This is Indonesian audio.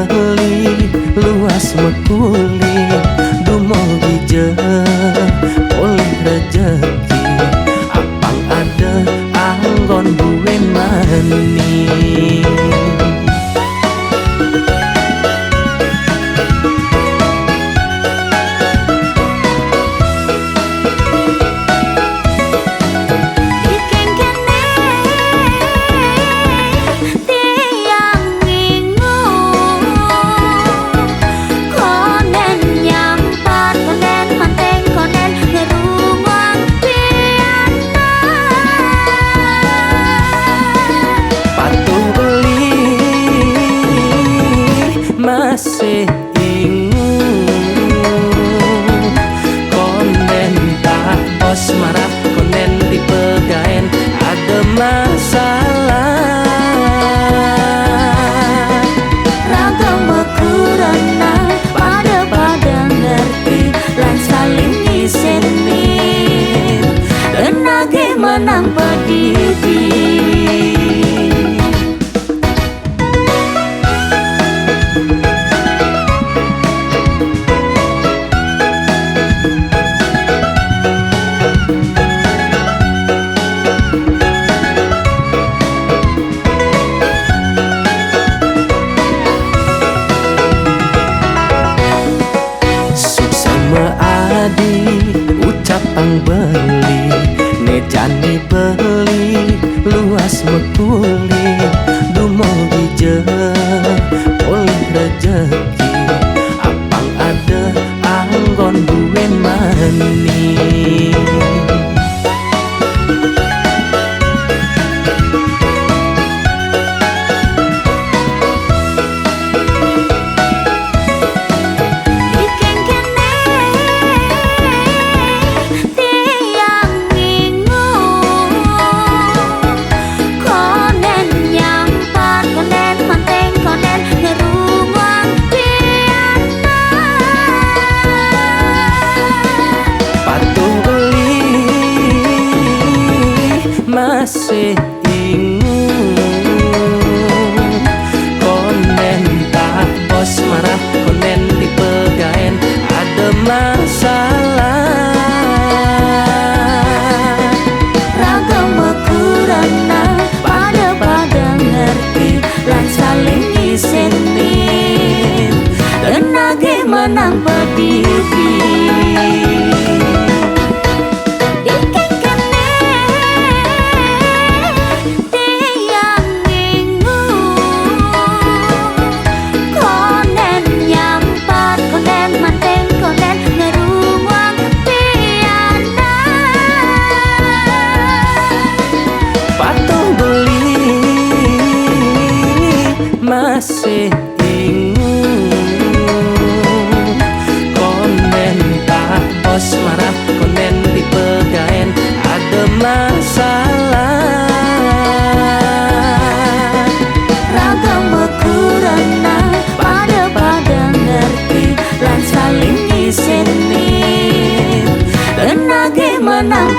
beli luas mekuli dumugi oleh rejeki apang ada anggon buen mani. Masih ingung konen tak bos marah konen dipegain ada masalah ragam bekurana pada ngerti lan saling isenin dan nage menang pedidi. Ucapang beli nejani beli luas mekuli dumugi oleh rejeki apang ada anggon buen mani. Masih ingung konen tak bos marah konen dipegain ada masalah ragam bekurana pada ngerti lan saling isenin dan nage menang pedidi. Masih ingung konen tak bos marah konen dipegain ada masalah ragam bekurana pada ngerti lan saling isenin dan nage menang